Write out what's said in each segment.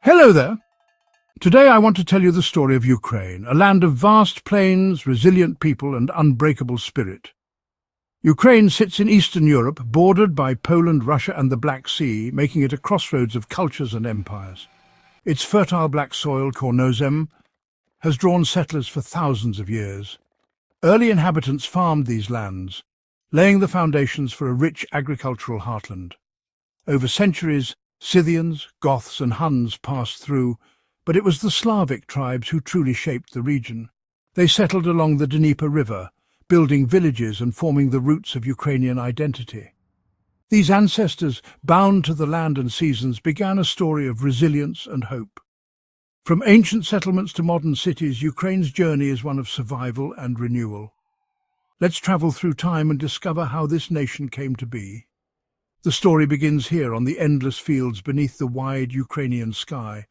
Hello there. Today I want to tell you the story of Ukraine, a land of vast plains, resilient people and unbreakable spirit. Ukraine sits in Eastern Europe, bordered by Poland, Russia and the Black Sea, making it a crossroads of cultures and empires. Its fertile black soil, Chornozem, has drawn settlers for thousands of years. Early inhabitants farmed these lands, laying the foundations for a rich agricultural heartland. Over centuries, Scythians, Goths and Huns passed through, but it was the Slavic tribes who truly shaped the region. They settled along the Dnieper River, building villages and forming the roots of Ukrainian identity. These ancestors, bound to the land and seasons, began a story of resilience and hope. From ancient settlements to modern cities, Ukraine's journey is one of survival and renewal. Let's travel through time and discover how this nation came to be. The story begins here on the endless fields beneath the wide Ukrainian sky.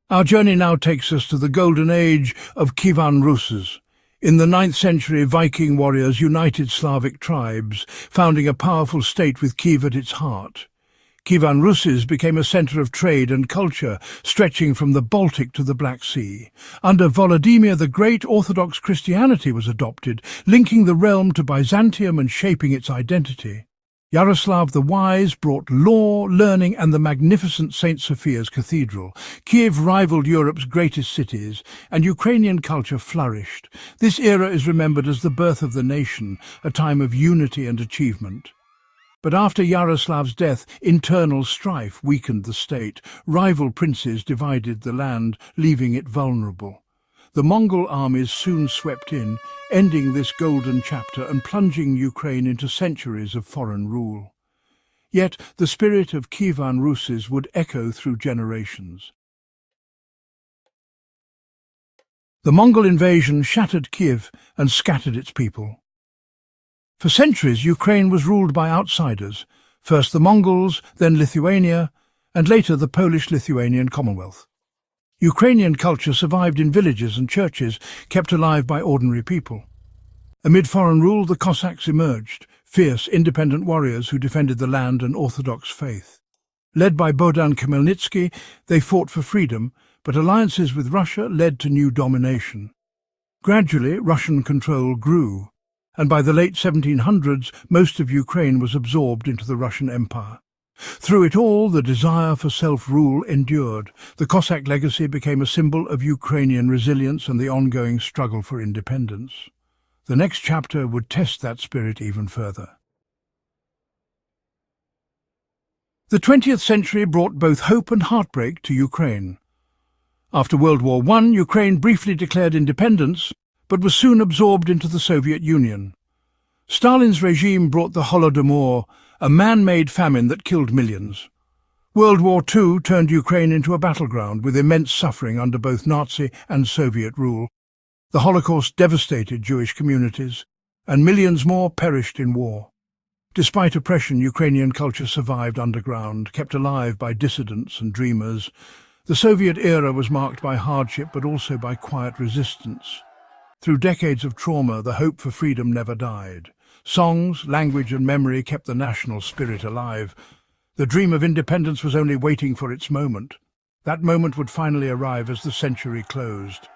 Our journey now takes us to the golden age of Kievan Ruses. In the 9th century, Viking warriors united Slavic tribes, founding a powerful state with Kiev at its heart. Kievan Ruses became a centre of trade and culture, stretching from the Baltic to the Black Sea. Under Volodymyr the Great, Orthodox Christianity was adopted, linking the realm to Byzantium and shaping its identity. Yaroslav the Wise brought law, learning and the magnificent St. Sophia's Cathedral. Kiev rivaled Europe's greatest cities, and Ukrainian culture flourished. This era is remembered as the birth of the nation, a time of unity and achievement. But after Yaroslav's death, internal strife weakened the state. Rival princes divided the land, leaving it vulnerable. The Mongol armies soon swept in, ending this golden chapter and plunging Ukraine into centuries of foreign rule. Yet the spirit of Kievan Ruses would echo through generations. The Mongol invasion shattered Kiev and scattered its people. For centuries, Ukraine was ruled by outsiders, first the Mongols, then Lithuania, and later the Polish-Lithuanian Commonwealth. Ukrainian culture survived in villages and churches, kept alive by ordinary people. Amid foreign rule, the Cossacks emerged, fierce, independent warriors who defended the land and Orthodox faith. Led by Bohdan Khmelnytsky, they fought for freedom, but alliances with Russia led to new domination. Gradually, Russian control grew, and by the late 1700s, most of Ukraine was absorbed into the Russian Empire. Through it all, the desire for self-rule endured. The Cossack legacy became a symbol of Ukrainian resilience and the ongoing struggle for independence. The next chapter would test that spirit even further. The 20th century brought both hope and heartbreak to Ukraine. After World War I, Ukraine briefly declared independence, but was soon absorbed into the Soviet Union. Stalin's regime brought the Holodomor, a man-made famine that killed millions. World War II turned Ukraine into a battleground with immense suffering under both Nazi and Soviet rule. The Holocaust devastated Jewish communities, and millions more perished in war. Despite oppression, Ukrainian culture survived underground, kept alive by dissidents and dreamers. The Soviet era was marked by hardship but also by quiet resistance. Through decades of trauma, the hope for freedom never died. Songs, language and memory kept the national spirit alive. The dream of independence was only waiting for its moment. That moment would finally arrive as the century closed.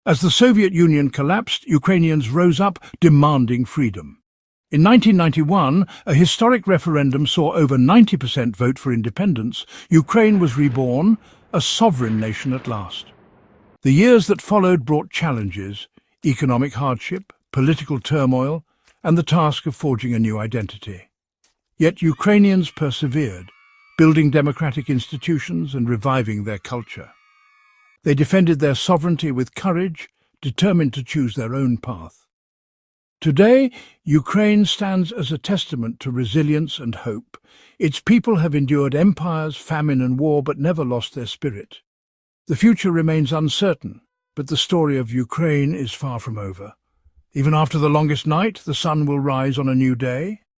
As the Soviet Union collapsed, Ukrainians rose up, demanding freedom. In 1991, a historic referendum saw over 90% vote for independence. Ukraine was reborn, a sovereign nation at last. The years that followed brought challenges: economic hardship, political turmoil, and the task of forging a new identity. Yet Ukrainians persevered, building democratic institutions and reviving their culture. They defended their sovereignty with courage, determined to choose their own path. Today, Ukraine stands as a testament to resilience and hope. Its people have endured empires, famine and war, but never lost their spirit. The future remains uncertain, but the story of Ukraine is far from over. Even after the longest night, the sun will rise on a new day.